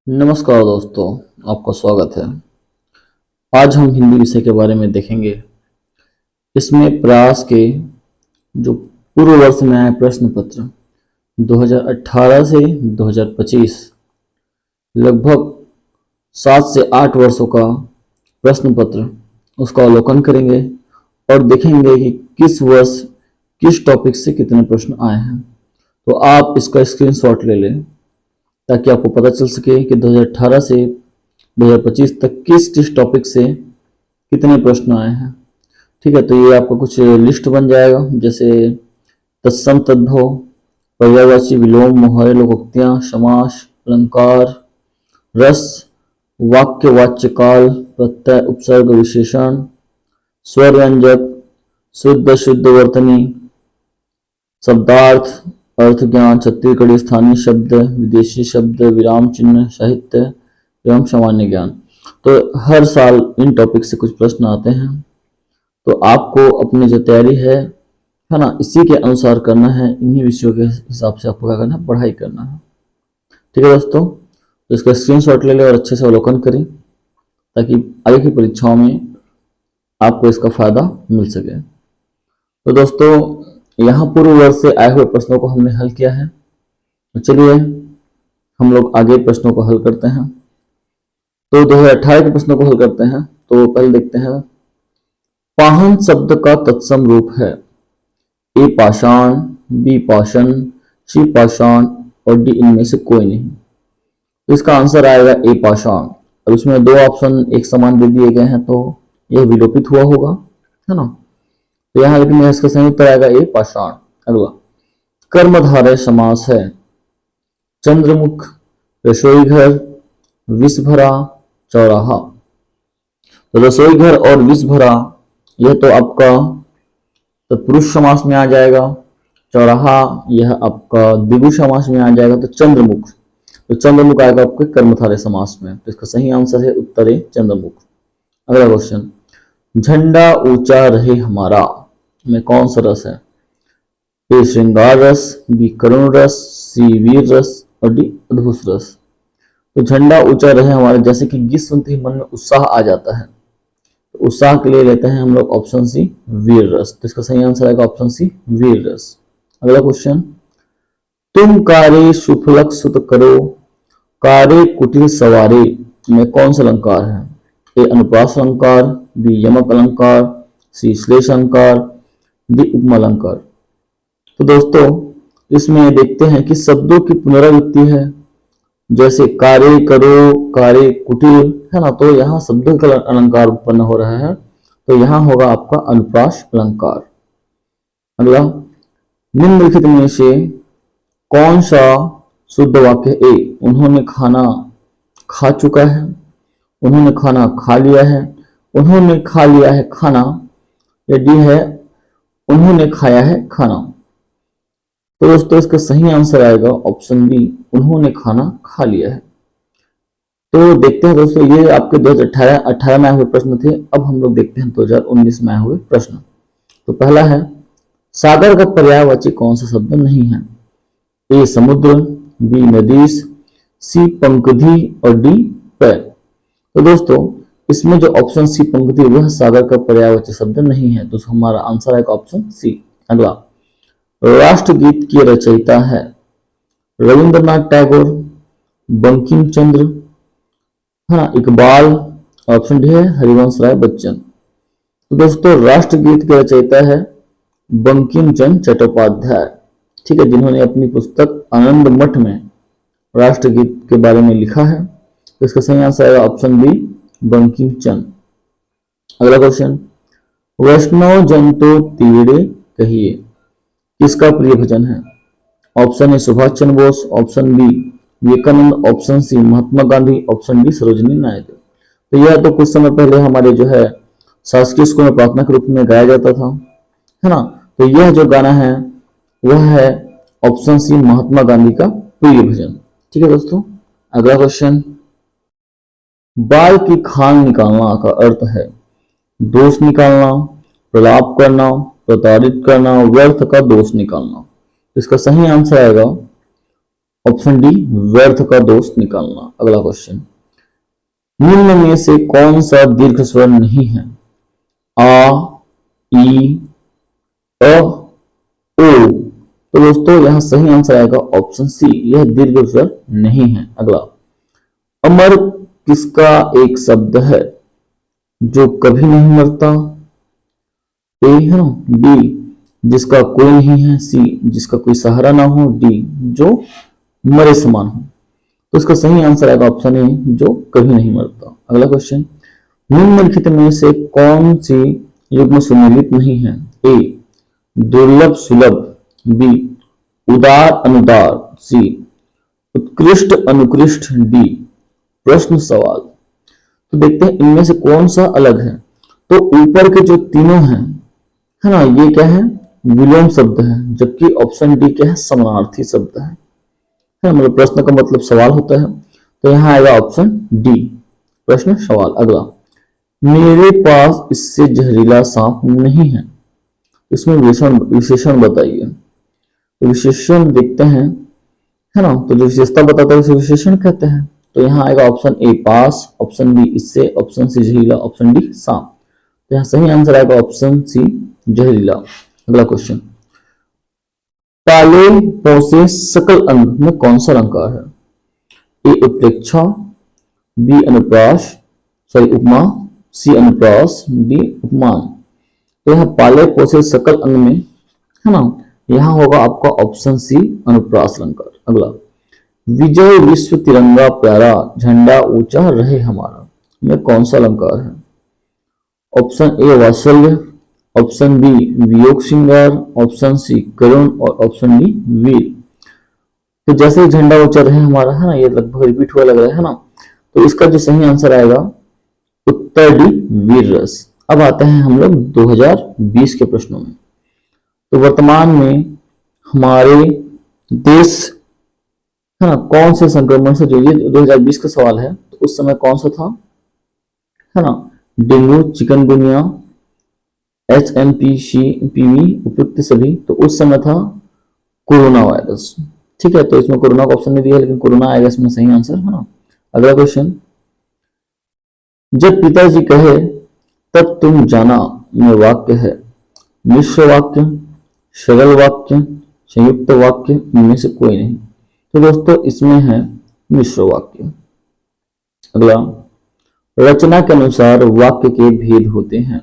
नमस्कार दोस्तों, आपका स्वागत है। आज हम हिंदी विषय के बारे में देखेंगे। इसमें प्रयास के जो पूर्व वर्ष में आए प्रश्न पत्र 2018 से 2025 लगभग 7 से 8 वर्षों का प्रश्न पत्र उसका अवलोकन करेंगे और देखेंगे कि किस वर्ष किस टॉपिक से कितने प्रश्न आए हैं। तो आप इसका स्क्रीनशॉट ले लें ताकि आपको पता चल सके कि 2018 से 2025 तक किस किस टॉपिक से कितने प्रश्न आए हैं। ठीक है, तो ये आपका कुछ लिस्ट बन जाएगा, जैसे तत्सम तद्भव, पर्यायवाची, विलोम, मोहरे, लोकोक्तियां, समास, अलंकार, रस, वाक्य, वाच्य काल, प्रत्यय, उपसर्ग, विशेषण, स्वर व्यंजक, शुद्ध शुद्ध वर्तनी, शब्दार्थ, अर्थ ज्ञान, छत्तीसगढ़ी स्थानीय शब्द, विदेशी शब्द, विराम चिन्ह, साहित्य एवं सामान्य ज्ञान। तो हर साल इन टॉपिक से कुछ प्रश्न आते हैं। तो आपको अपनी जो तैयारी है ना, इसी के अनुसार करना है। इन्हीं विषयों के हिसाब से आपको क्या करना है, पढ़ाई करना है। ठीक है दोस्तों, तो इसका स्क्रीनशॉट ले लें और अच्छे से अवलोकन करें ताकि आगे की परीक्षाओं में आपको इसका फायदा मिल सके। तो दोस्तों, यहाँ पूर्व वर्ष से आए हुए प्रश्नों को हमने हल किया है। तो चलिए हम लोग आगे प्रश्नों को हल करते हैं। तो 2018 के प्रश्नों को हल करते हैं। तो पहले देखते हैं, पाहन शब्द का तत्सम रूप है ए पाषाण, बी पाषण, सी पाषाण और डी इनमें से कोई नहीं। तो इसका आंसर आएगा ए पाषाण। अब इसमें दो ऑप्शन एक समान दे दिए गए हैं तो यह विलोपित हुआ होगा, है ना। तो यहाँ लेकिन इसका सही उत्तर आएगा ए पाषाण। अगला कर्मधारय समास है चंद्रमुख, रसोई घर, विषभरा, चौराहा। तो रसोई घर और विषभरा यह तो आपका तत्पुरुष समास में आ जाएगा। चौराहा यह आपका द्विगु समास में आ जाएगा। तो चंद्रमुख आएगा आपके कर्मधारय समास में। तो इसका सही आंसर है उत्तर ए चंद्रमुख। अगला क्वेश्चन, झंडा ऊंचा रहे हमारा में कौन सा रस है? ए श्रृंगार रस, बी करुण रस, सी वीर रस और डी अद्भुत रस। तो झंडा ऊंचा रहे हमारा, जैसे कि गीत सुनते ही मन में उत्साह आ जाता है, तो उत्साह के लिए लेते हैं हम लोग ऑप्शन सी वीर रस। तो इसका सही आंसर आएगा ऑप्शन सी वीर रस। अगला क्वेश्चन, तुम कारे सुफलक सुत करो, कारे कुटिल सवारे में कौन सा अलंकार है? ए अनुप्रास अलंकार, बी यमक अलंकार, सी श्लेष अलंकार, डी उपमा अलंकार। तो दोस्तों, इसमें देखते हैं कि शब्दों की पुनरावृत्ति है, जैसे कार्य करो, कार्य कुटिल, है ना। तो यहाँ शब्दों का अलंकार उत्पन्न हो रहा है, तो यहाँ होगा आपका अनुप्रास अलंकार। अगला, निम्नलिखित में से कौन सा शुद्ध वाक्य? ए उन्होंने खाना खा चुका है, उन्होंने खाना खा लिया है, उन्होंने खा लिया है खाना, या डी है उन्होंने खाया है खाना। तो दोस्तों, इसका सही आंसर आएगा ऑप्शन बी उन्होंने खाना खा लिया है। तो देखते हैं दोस्तों, ये आपके 2018 में आए हुए प्रश्न थे। अब हम लोग देखते हैं 2019 में आए हुए प्रश्न। तो पहला है, सागर का पर्यायवाची कौन सा शब्द नहीं है? ए समुद्र, बी नदीस, सी पंक्ति और डी पेय। तो दोस्तों, इसमें जो ऑप्शन सी पंक्ति वह सागर का पर्यायवाची शब्द नहीं है, तो हमारा आंसर आएगा ऑप्शन सी। अगला, राष्ट्रगीत की रचयिता है रविंद्रनाथ टैगोर, बंकिम चंद्र, है ना, इकबाल, ऑप्शन डी है हरिवंश राय बच्चन। तो दोस्तों, राष्ट्रगीत के रचयिता है बंकिम चंद्र चट्टोपाध्याय, ठीक है, जिन्होंने अपनी पुस्तक आनंद मठ में राष्ट्रगीत के बारे में लिखा है। तो इसका सही आंसर है ऑप्शन बी बंकिम चंद्र। अगला क्वेश्चन, वैष्णव जन तो तीवड़े कहिए किसका प्रिय भजन है? Option A Subhash Chandra Bose, option B Vivekananda, option C Mahatma Gandhi, option D Sarojini Naidu. तो यह तो कुछ समय पहले हमारे जो है शासकीय स्कूल में प्रार्थना के रूप में गाया जाता था, है ना। तो यह जो गाना है वह है ऑप्शन सी महात्मा गांधी का प्रिय भजन। ठीक है दोस्तों। अगला क्वेश्चन, बाल की खाल निकालना का अर्थ है दोष निकालना, प्रलाप करना, प्रताड़ित करना, व्यर्थ का दोष निकालना। इसका सही आंसर आएगा ऑप्शन डी व्यर्थ का दोष निकालना। अगला क्वेश्चन, निम्न में से कौन सा दीर्घ स्वर नहीं है? आ, ई, अ, ओ। तो दोस्तों यहां सही आंसर आएगा ऑप्शन सी, यह दीर्घ स्वर नहीं है। अगला, अमर किसका एक शब्द है जो कभी नहीं मरता? ए है ना, बी जिसका कोई नहीं है, सी जिसका कोई सहारा ना हो, डी जो मरे समान हो। तो इसका सही आंसर आएगा ऑप्शन ए, जो कभी नहीं मरता। अगला क्वेश्चन, निम्नलिखित में से कौन सी युग्म सुमेलित नहीं है? ए दुर्लभ सुलभ, बी उदार अनुदार, सी उत्कृष्ट अनुकृष्ट, डी प्रश्न सवाल। तो देखते हैं इनमें से कौन सा अलग है। तो ऊपर के जो तीनों हैं, है ना, ये क्या है? विलोम शब्द है, जबकि ऑप्शन डी क्या है? समानार्थी शब्द है ना, मतलब प्रश्न का मतलब सवाल होता है। तो यहां आएगा ऑप्शन डी प्रश्न सवाल। अगला, मेरे पास इससे जहरीला सांप नहीं है, इसमें विशेषण बताइए। तो विशेषण देखते हैं, है ना, तो जो विशेषता बताता है उसे विशेषण कहते हैं। तो यहाँ आएगा ऑप्शन ए पास, ऑप्शन बी इससे, ऑप्शन सी जहरीला, ऑप्शन डी सांप। तो यहाँ सही आंसर आएगा ऑप्शन सी जहरीला। अगला क्वेश्चन, पाले पोसे सकल अंग में कौन सा अलंकार है? ए उत्प्रेक्षा, बी अनुप्रास, सॉरी उपमा, सी अनुप्रास, डी उपमान। तो यहाँ पाले पोसे सकल अंग में, है ना, यहाँ होगा आपका ऑप्शन सी अनुप्रास अलंकार। अगला, विजय विश्व तिरंगा प्यारा, झंडा ऊंचा रहे हमारा में कौन सा अलंकार है? ऑप्शन ए वात्सल्य, ऑप्शन बी वियोग श्रृंगार, ऑप्शन सी करुण और ऑप्शन डी वीर। तो जैसे झंडा ऊंचा रहे हमारा, है ना, ये लगभग रिपीट हुआ लग रहा है ना, तो इसका जो सही आंसर आएगा उत्तर डी वीर रस। अब आते हैं हम लोग 2020 के प्रश्नों में। तो वर्तमान में हमारे देश, है ना, कौन से संक्रमण से, जो ये 2020 का सवाल है, तो उस समय कौन सा था, है ना, डेंगू, चिकनगुनिया, HMPV उपयुक्त सभी। तो उस समय था कोरोना वायरस। ठीक है, तो इसमें कोरोना का ऑप्शन नहीं दिया, लेकिन कोरोना आएगा इसमें सही आंसर, है ना। अगला क्वेश्चन, जब पिताजी कहे तब तुम जाना में वाक्य है मिश्र वाक्य, सरल वाक्य, संयुक्त वाक्य, इनमें से कोई नहीं। तो दोस्तों इसमें है मिश्र वाक्य। अगला, रचना के अनुसार वाक्य के भेद होते हैं,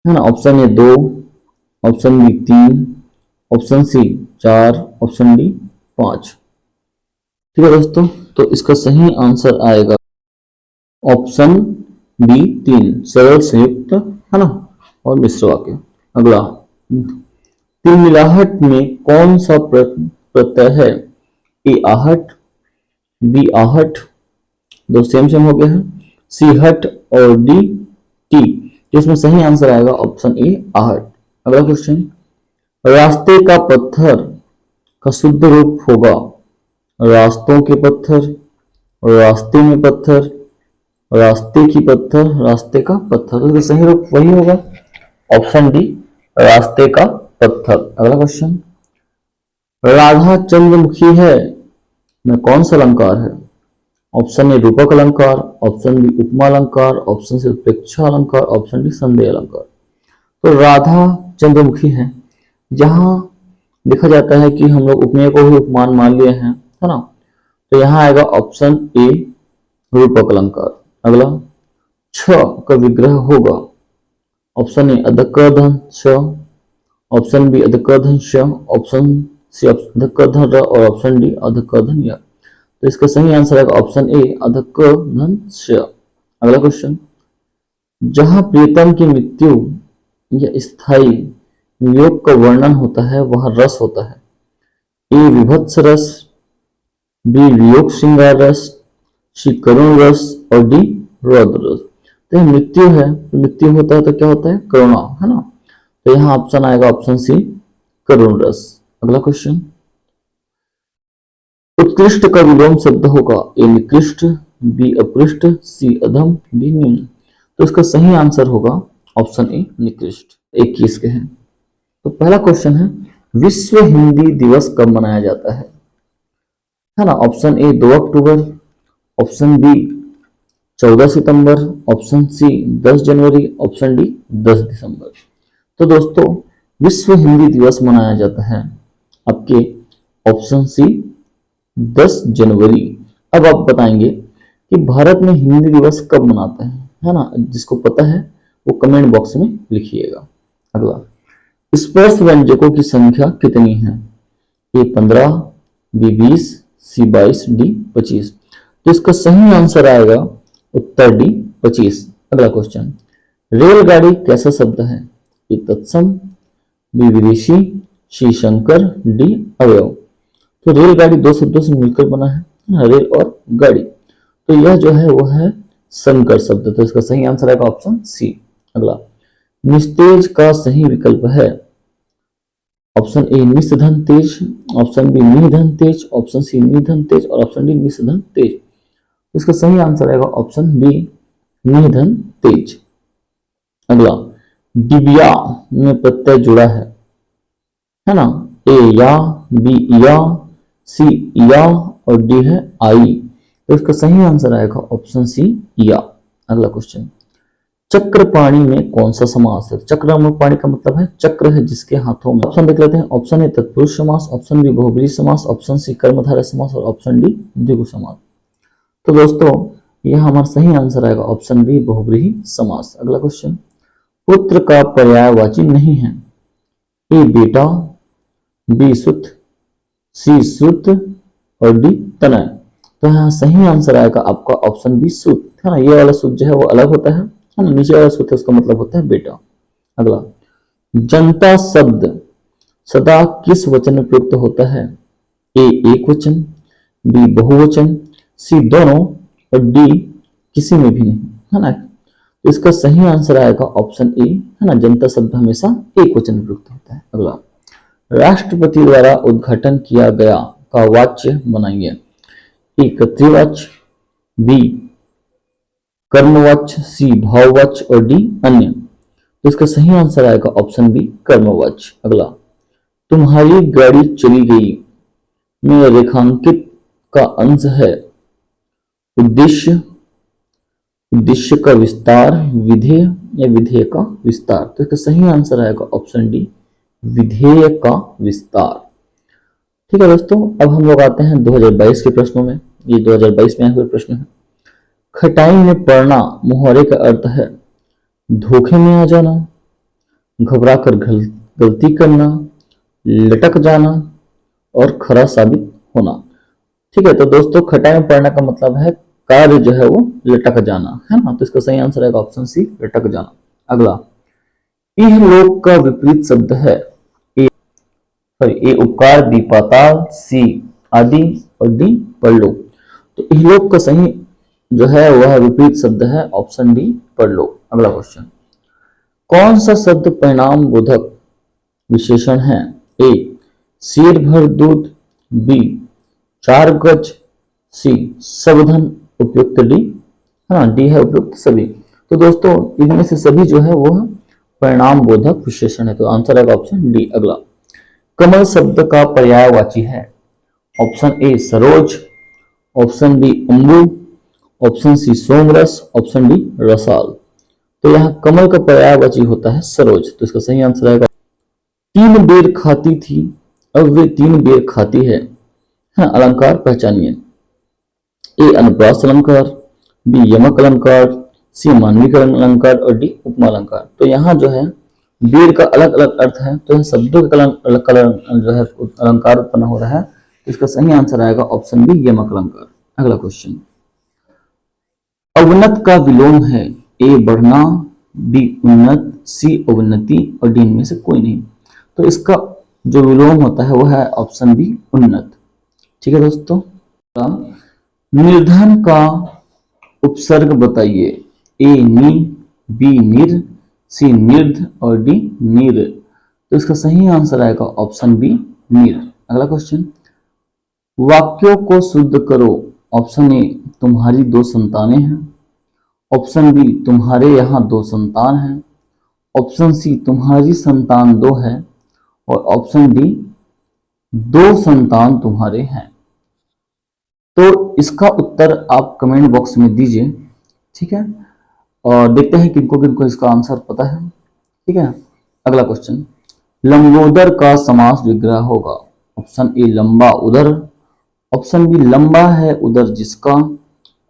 है ना। Option A 2, option B 3, option C 4, option D 5। ठीक है दोस्तों, तो इसका सही आंसर आएगा ऑप्शन बी 3 सरल, संयुक्त, है ना, और मिश्र वाक्य। अगला, तिलमिलाहट में कौन सा प्रत्यय है? ए आहट, बी आहट, दो सेम हो गए हैं, सी हट और डी टी। इसमें सही आंसर आएगा ऑप्शन ए आहट। अगला क्वेश्चन, रास्ते का पत्थर का शुद्ध रूप होगा रास्तों के पत्थर, रास्ते में पत्थर, रास्ते की पत्थर, रास्ते का पत्थर। तो सही रूप वही होगा ऑप्शन डी रास्ते का पत्थर। अगला क्वेश्चन, राधा चंद्रमुखी है में कौन सा अलंकार है? ऑप्शन ए रूपक अलंकार, ऑप्शन बी उपमा अलंकार, ऑप्शन सी उत्प्रेक्षा अलंकार, ऑप्शन डी संदेह अलंकार। तो राधा चंद्रमुखी है, जहां देखा जाता है कि हम लोग उपमेय को ही उपमान मान लिए हैं, है ना। तो यहां आएगा ऑप्शन ए रूपक अलंकार। अगला, छ का विग्रह होगा, ऑप्शन ए अधकधन छ, ऑप्शन बी अधकधन श, ऑप्शन सी अधकधन र और ऑप्शन डी अधकधन य। तो इसका सही आंसर है ऑप्शन ए अधकधन श। अगला क्वेश्चन, जहां प्रीतम की मृत्यु या स्थायी वियोग का वर्णन होता है वहां रस होता है। ए विभत्स रस, बी वियोग श्रृंगार रस, सी करुण रस और डी रौद्र रस। तो यह मृत्यु है, मृत्यु होता है तो क्या होता है? करुणा, है ना। तो यहाँ ऑप्शन आएगा ऑप्शन सी करुण रस। अगला क्वेश्चन, उत्कृष्ट का विलोम शब्द होगा ए निकृष्ट, बी अपृष्ट, सी अधम, डी निम्न। तो इसका सही आंसर होगा ऑप्शन ए निकृष्ट। 21 के हैं। तो पहला क्वेश्चन है, विश्व हिंदी दिवस कब मनाया जाता है? है ना। ऑप्शन ए 2 अक्टूबर, ऑप्शन बी 14 सितंबर, ऑप्शन सी 10 जनवरी, ऑप्शन डी 10 दिसंबर। तो दोस्तों विश्व हिंदी दिवस मनाया जाता है आपके ऑप्शन सी 10 जनवरी। अब आप बताएंगे कि भारत में हिंदी दिवस कब मनाते हैं, है ना। जिसको पता है वो कमेंट बॉक्स में लिखिएगा। अगला, स्पर्श व्यंजकों की संख्या कितनी है? ए 15, बी 20, सी 22, डी 25। तो इसका सही आंसर आएगा उत्तर डी 25। अगला क्वेश्चन, रेलगाड़ी कैसा शब्द है? ए तत्सम, बी विदेशी, सी शंकर, डी अवयव। तो रेलगाड़ी दो शब्दों से मिलकर बना है ना, रेल और गाड़ी। तो यह जो है वो है संकर शब्द। तो इसका सही आंसर आएगा ऑप्शन सी। अगला, निस्तेज का सही विकल्प है ऑप्शन ए निस्धन तेज, ऑप्शन बी निधन तेज, ऑप्शन सी निधन तेज और ऑप्शन डी निस्धन तेज। इसका सही आंसर आएगा ऑप्शन बी निधन तेज। अगला, डिबिया में प्रत्यय जुड़ा है ना। ए या, बी या, सी या और डी है आई। तो इसका सही आंसर आएगा ऑप्शन सी या। अगला क्वेश्चन, चक्रपाणी में कौन सा समास है? चक्रपाणी का मतलब है चक्र है जिसके हाथों में। ऑप्शन देख लेते हैं। ऑप्शन ए तत्पुरुष समास, ऑप्शन बी बहुब्रीहि समास, ऑप्शन सी कर्मधारय समास और ऑप्शन डी द्विगु समास। तो दोस्तों यह हमारा सही आंसर आएगा ऑप्शन बी बहुब्रीहि समास। अगला क्वेश्चन, पुत्र का पर्यायवाची नहीं है। ए बेटा, बी सुत, सी सुत और डी तनय। तो यहाँ सही आंसर आएगा आपका ऑप्शन बी सुत, है ना। ये वाला सुत जो है वो अलग होता है ना। नीचे वाला सुत है उसका मतलब होता है बेटा। अगला, जनता शब्द सदा किस वचन में प्रयुक्त होता है? ए एक वचन, बी बहुवचन, सी दोनों और डी किसी में भी नहीं, है ना। तो इसका सही आंसर आएगा ऑप्शन ए, है ना। जनता शब्द हमेशा एक वचन में प्रयुक्त होता है। अगला, राष्ट्रपति द्वारा उद्घाटन किया गया का वाच्य बनाइए। ए कर्तृवाच्य, बी कर्मवाच्य, सी भाववाच्य और डी अन्य। तो इसका सही आंसर आएगा ऑप्शन बी कर्मवाच्य। अगला, तुम्हारी गाड़ी चली गई में रेखांकित का अंश है उद्देश्य, उद्देश्य का विस्तार, विधेय या विधेय का विस्तार। तो इसका सही आंसर आएगा ऑप्शन डी विधेय का विस्तार। ठीक है दोस्तों, अब हम लोग आते हैं 2022 के प्रश्नों में। ये 2022 में आए हुए प्रश्न है। खटाई में पड़ना मुहावरे का अर्थ है धोखे में आ जाना, घबरा कर गलती करना, लटक जाना और खरा साबित होना। ठीक है, तो दोस्तों खटाई में पड़ना का मतलब है कार्य जो है वो लटक जाना, है ना। तो इसका सही आंसर आएगा ऑप्शन सी लटक जाना। अगला, इहलोक का विपरीत शब्द है। ए उपकार, बी पाताल, सी आदि और डी परलोक। तो इहलोक का सही जो है वह विपरीत शब्द है ऑप्शन डी परलोक। अगला क्वेश्चन, कौन सा शब्द परिणाम बोधक विशेषण है? ए शेर भर दूध, बी 4 गज, सी सबधन, उपयुक्त डी, हाँ डी है उपयुक्त सभी। तो दोस्तों इनमें से सभी जो है वो परिणाम बोधक विशेषण है। तो आंसर आएगा ऑप्शन डी। अगला, कमल शब्द का पर्यायवाची है। ऑप्शन ए सरोज, ऑप्शन बी अंबु, ऑप्शन सी सोमरस, ऑप्शन डी रसाल। तो यहाँ कमल का पर्यायवाची होता है सरोज। तो इसका सही आंसर आएगा 3 बेर खाती थी अब वे 3 बेर खाती है। हाँ, अलंकार पहचानिए। ए अनुप्रास अलंकार, बी यमक अलंकार, सी मानवीकरण अलंकार और डी उपमा अलंकार। तो यहाँ जो है बेर का अलग अलग अर्थ है, तो यह शब्दों का जो है अलंकार उत्पन्न हो रहा है। तो इसका सही आंसर आएगा ऑप्शन बी यमक अलंकार। अगला क्वेश्चन, अवनत का विलोम है। ए बढ़ना, बी उन्नत, सी अवनति और डी में से कोई नहीं। तो इसका जो विलोम होता है वह है ऑप्शन बी उन्नत। ठीक है दोस्तों, निर्धन का उपसर्ग बताइए। ए नि, बी निर, सी निर्ध और डी नीर। तो इसका सही आंसर आएगा ऑप्शन बी नीर। अगला क्वेश्चन, वाक्यों को शुद्ध करो। ऑप्शन ए तुम्हारी 2 संतानें हैं, ऑप्शन बी तुम्हारे यहाँ 2 संतान हैं, ऑप्शन सी तुम्हारी संतान 2 है और ऑप्शन डी 2 संतान तुम्हारे हैं। तो इसका उत्तर आप कमेंट बॉक्स में दीजिए, ठीक है। और देखते हैं किनको किनको इसका आंसर पता है, ठीक है। अगला क्वेश्चन, लंबोदर का समास विग्रह होगा। ऑप्शन ए लंबा उदर, ऑप्शन बी लंबा है उदर जिसका,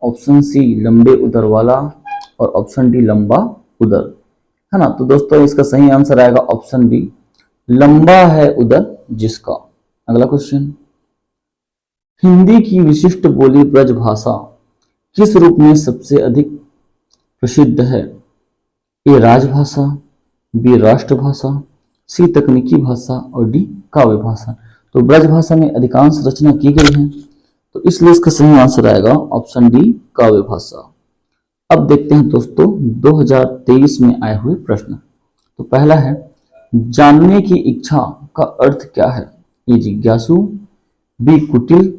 ऑप्शन सी लंबे उदर वाला, और ऑप्शन डी लंबा उदर, है ना। तो दोस्तों इसका सही आंसर आएगा ऑप्शन बी, लंबा है उदर जिसका। अगला क्वेश्चन, हिंदी की विशिष्ट बोली ब्रज भाषा किस रूप में सबसे अधिक प्रसिद्ध है? ए राजभाषा, बी राष्ट्रभाषा, सी तकनीकी भाषा और डी काव्य भाषा। तो ब्रज भाषा में अधिकांश रचना की गई है, तो इसलिए इसका सही आंसर आएगा ऑप्शन डी काव्य भाषा। अब देखते हैं दोस्तों 2023 में आए हुए प्रश्न। तो पहला है, जानने की इच्छा का अर्थ क्या है? ए जिज्ञासु, बी कुटिल,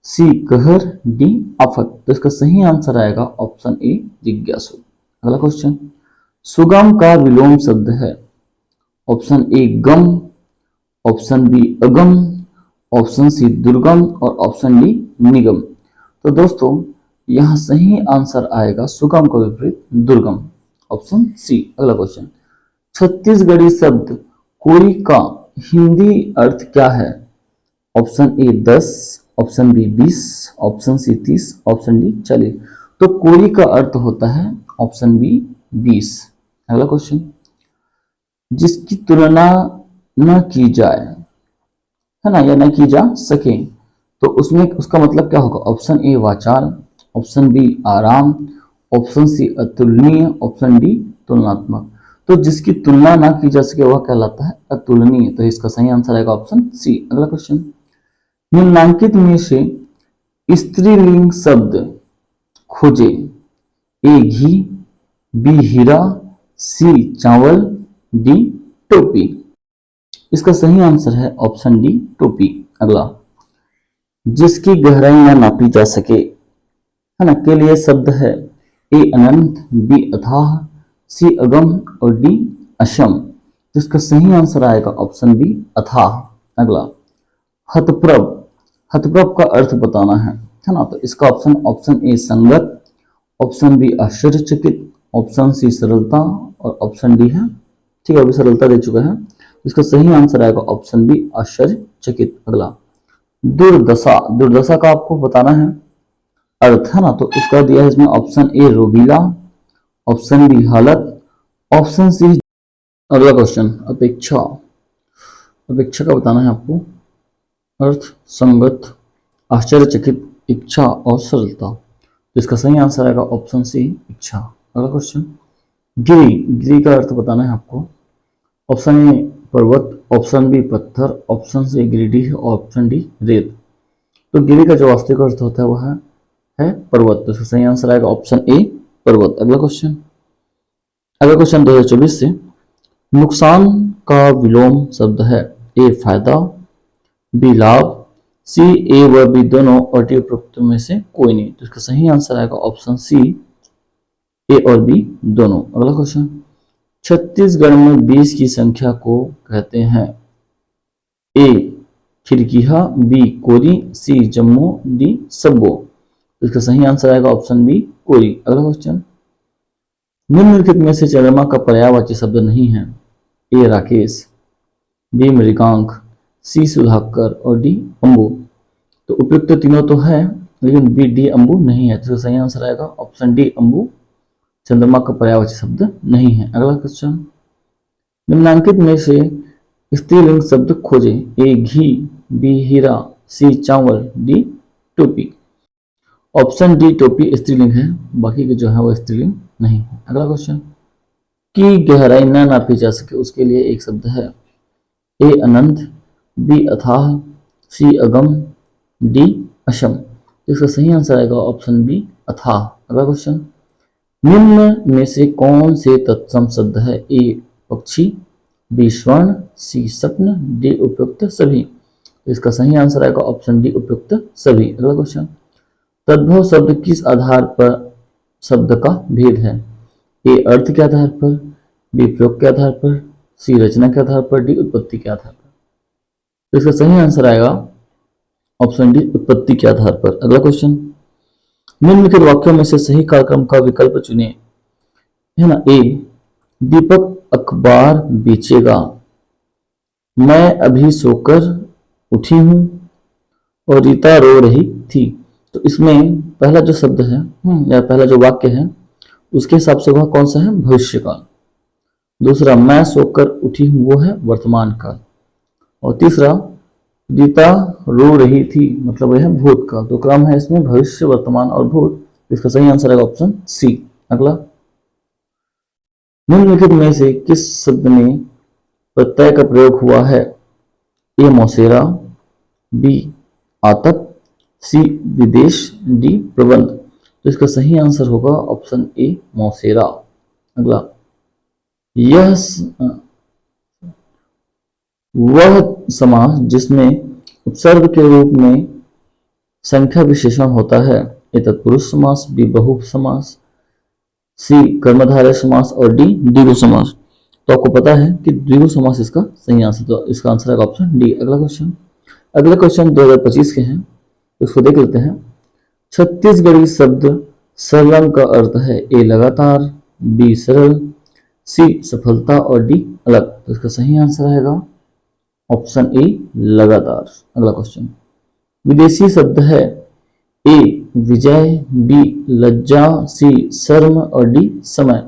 सी कहर, डी आफत। तो इसका सही आंसर आएगा ऑप्शन ए जिज्ञासु। अगला क्वेश्चन, सुगम का विलोम शब्द है। ऑप्शन ए गम, ऑप्शन बी अगम, ऑप्शन सी दुर्गम और ऑप्शन डी निगम। तो दोस्तों यहां सही आंसर आएगा सुगम का विपरीत दुर्गम, ऑप्शन सी। अगला क्वेश्चन, छत्तीसगढ़ी शब्द कोरी का हिंदी अर्थ क्या है? Option A 10, option B 20, option C 30, option D 40। तो कोरी का अर्थ होता है ऑप्शन बी 20। अगला क्वेश्चन, जिसकी तुलना न की जाए, है ना, या न की जा सके, तो उसमें उसका मतलब क्या होगा? ऑप्शन ए वाचाल, ऑप्शन बी आराम, ऑप्शन सी अतुलनीय, ऑप्शन डी तुलनात्मक। तो जिसकी तुलना ना की जा सके वह कहलाता है अतुलनीय, तो इसका सही आंसर आएगा ऑप्शन सी। अगला क्वेश्चन, निम्नलिखित में से स्त्रीलिंग शब्द खोजे। ए घी, बी हीरा, सी चावल, डी टोपी। इसका सही आंसर है ऑप्शन डी टोपी। अगला, जिसकी गहराई न नापी जा सके, है ना, के लिए शब्द है ए अनंत, बी अथाह, सी अगम और डी अशम। जिसका सही आंसर आएगा ऑप्शन बी अथाह। अगला, हतप्रभ, हतप्रभ का अर्थ बताना है ना। तो इसका ऑप्शन ए संगत, ऑप्शन बी आश्चर्यचकित, ऑप्शन सी सरलता और ऑप्शन डी है, ठीक है, अभी सरलता दे चुका है। इसका सही आंसर आएगा ऑप्शन बी आश्चर्यचकित। अगला, दुर्दशा, दुर्दशा का आपको बताना है अर्थ, है ना। तो इसका दिया है इसमें ऑप्शन ए रोगीला, ऑप्शन बी हालत, ऑप्शन सी। अगला क्वेश्चन, अपेक्षा, अपेक्षा का बताना है आपको अर्थ, संगत, आश्चर्यचकित, इच्छा और सरलता। तो इसका सही आंसर आएगा ऑप्शन सी इच्छा। अगला क्वेश्चन, गिरी, गिरी का अर्थ बताना है आपको। ऑप्शन ए पर्वत, ऑप्शन बी पत्थर, ऑप्शन सी गिरिडीह और ऑप्शन डी रेत। तो गिरी का जो वास्तविक अर्थ होता है वह है पर्वत, तो इसका सही आंसर आएगा ऑप्शन ए पर्वत। अगला क्वेश्चन, अगला क्वेश्चन 2024 से, नुकसान का विलोम शब्द है। ए फायदा, बी लाभ, सी ए व बी दोनों और डी उपरोक्त में से कोई नहीं। तो इसका सही आंसर आएगा ऑप्शन सी ए और बी दोनों। अगला क्वेश्चन, छत्तीसगढ़ में 20 की संख्या को कहते हैं। ए खिड़किया, बी कोरी, सी जम्मू, डी सब्बो। तो इसका सही आंसर आएगा ऑप्शन बी कोरी। अगला क्वेश्चन, निम्नलिखित में से चंद्रमा का पर्यायवाची शब्द नहीं है। ए राकेश, बी मृगांक, सी सुधाकर और डी अंबु। तो उपयुक्त तीनों तो है लेकिन बी डी अंबु नहीं है, तो सही आंसर आएगा ऑप्शन डी अंबु चंद्रमा का पर्यायवाची शब्द नहीं है। अगला क्वेश्चन, निम्नांकित में से स्त्रीलिंग शब्द खोजे। ए घी, बी हीरा, सी चावल, डी टोपी। ऑप्शन डी टोपी स्त्रीलिंग है, बाकी के जो है वो स्त्रीलिंग नहीं है। अगला क्वेश्चन, की गहराई न नापी जा सके उसके लिए एक शब्द है। ए अनंत, बी अथाह, सी अगम, डी अशम। इसका सही आंसर आएगा ऑप्शन बी अथाह। अगला क्वेश्चन, निम्न में से कौन से तत्सम शब्द है। ए पक्षी, बी स्वर्ण, सी स्वप्न, डी उपयुक्त सभी। इसका सही आंसर आएगा ऑप्शन डी उपयुक्त सभी। अगला क्वेश्चन, तद्भव शब्द किस आधार पर शब्द का भेद है। ए अर्थ के आधार पर, बी प्रयोग के आधार पर, सी रचना के आधार पर, डी उत्पत्ति के आधार पर। तो इसका सही आंसर आएगा ऑप्शन डी उत्पत्ति के आधार पर। अगला क्वेश्चन, निम्नलिखित वाक्यों में से सही कार्यक्रम का विकल्प चुनिए। है ना, ए, दीपक अखबार बेचेगा, मैं अभी सोकर उठी हूं और रीता रो रही थी। तो इसमें पहला जो शब्द है या पहला जो वाक्य है उसके हिसाब से वह कौन सा है, भविष्य काल। दूसरा, मैं सोकर उठी हूं, वो है वर्तमान काल। और तीसरा, रीता रो रही थी, मतलब वह है भूतकाल। तो क्रम है इसमें भविष्य, वर्तमान और भूत। इसका सही आंसर है ऑप्शन सी। अगला, निम्नलिखित में से किस शब्द में प्रत्यय का प्रयोग हुआ है? ए, मौसेरा, बी, आतप, सी, विदेश, डी, प्रबंध। तो इसका सही आंसर होगा ऑप्शन ए, मौसेरा। अगला, यह वह समास जिसमें उपसर्ग के रूप में संख्या विशेषण होता है। ए, तत्पुरुष समास, बी, बहु समास, सी, कर्मधारय समास और डी, द्विगु समास। तो आपको पता है कि द्विगु समास इसका सही आंसर, तो इसका आंसर है ऑप्शन डी। अगला क्वेश्चन 2025 के हैं, इसको देख लेते हैं। छत्तीसगढ़ी शब्द सरलम का अर्थ है। ए, लगातार, बी, सरल, सी, सफलता और डी, अलग। तो इसका सही आंसर रहेगा ऑप्शन ए, लगातार। अगला क्वेश्चन, विदेशी शब्द है। ए, विजय, बी, लज्जा, सी, शर्म और डी, समय।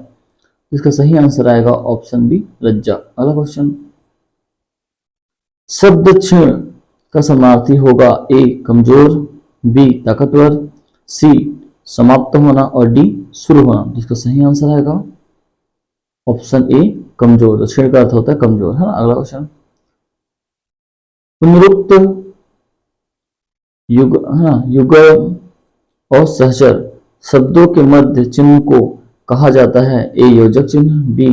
इसका सही आंसर आएगा ऑप्शन बी, लज्जा। अगला क्वेश्चन, शब्द क्षीण का समानार्थी होगा। ए, कमजोर, बी, ताकतवर, सी, समाप्त होना और डी, शुरू होना। जिसका सही आंसर आएगा ऑप्शन ए, कमजोर। तो क्षीण का अर्थ होता है कमजोर, है ना। अगला क्वेश्चन, पुनरुक्त युग, हाँ, युग और सहचर शब्दों के मध्य चिन्ह को कहा जाता है। ए, योजक चिन्ह, बी,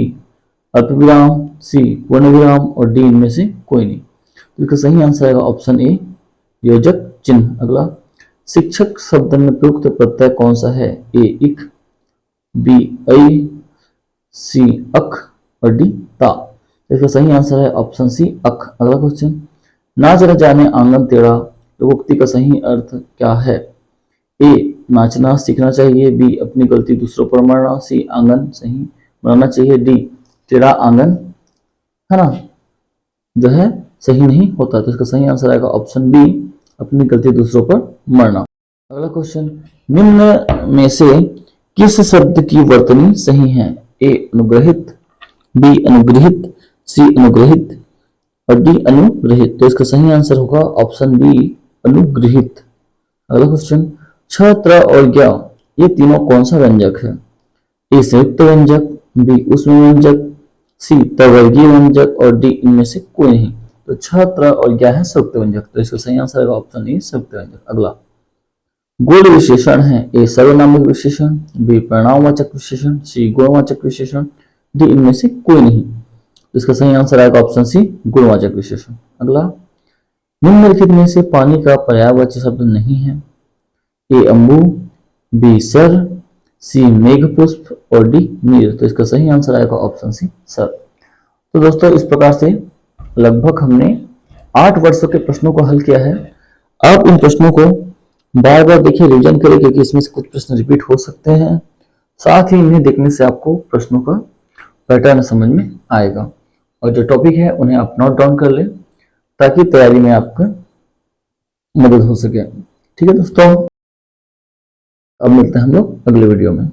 अल्पविराम, सी, पूर्ण विराम और डी, इनमें से कोई नहीं। तो इसका सही आंसर आएगा ऑप्शन ए, योजक चिन्ह। अगला, शिक्षक शब्द में प्रयुक्त प्रत्यय कौन सा है? ए, इक, बी, ऐ, सी, अख और डी, ता। इसका सही आंसर है ऑप्शन सी, अख। अगला क्वेश्चन, ना जरा जाने आंगन टेढ़ा उक्ति का सही अर्थ क्या है? ए, नाचना सीखना चाहिए, बी, अपनी गलती दूसरों पर मरना, सी, आंगन सही बनाना चाहिए, डी, टेढ़ा आंगन, है ना, जो है सही नहीं होता। तो इसका सही आंसर आएगा ऑप्शन बी, अपनी गलती दूसरों पर मरना। अगला क्वेश्चन, निम्न में से किस शब्द की वर्तनी सही है? ए, अनुग्रहित, बी, अनुग्रहित, सी, अनुग्रहित और डी, अनुग्रहित। तो इसका सही आंसर होगा ऑप्शन बी, अनुग्रहित। अगला क्वेश्चन, छ, त्र और ज्ञ ये तीनों कौन सा व्यंजक है? ए, संयुक्त व्यंजक, बी, उसमें व्यंजक, सी, तवर्गीय व्यंजक और डी, इनमें से कोई नहीं। तो छ, त्र और ज्ञ है संयुक्त व्यंजक। तो इसका सही आंसर है ऑप्शन ए, संयुक्त व्यंजक। अगला, गुण विशेषण है। ए, सर्वनामिक विशेषण, बी, परिणामवाचक विशेषण, सी, गुणवाचक विशेषण, डी, इनमें से कोई नहीं। तो इसका सही आंसर आएगा ऑप्शन सी, गुणवाचक विशेषण। अगला, निम्नलिखित में से पानी का पर्यायवाची शब्द नहीं है। ए, अम्बु, बी, सर, सी, मेघपुष्प और डी, नीर। तो इसका सही आंसर आएगा ऑप्शन सी, सर। तो दोस्तों, इस प्रकार से लगभग हमने 8 वर्षों के प्रश्नों को हल किया है। अब इन प्रश्नों को बार बार देखिए, रिवीजन करें, क्योंकि इसमें से कुछ प्रश्न रिपीट हो सकते हैं। साथ ही इन्हें देखने से आपको प्रश्नों का पैटर्न समझ में आएगा और जो टॉपिक है उन्हें आप नोट डाउन कर लें ताकि तैयारी में आपका मदद हो सके। ठीक है दोस्तों, अब मिलते हैं हम लोग अगले वीडियो में।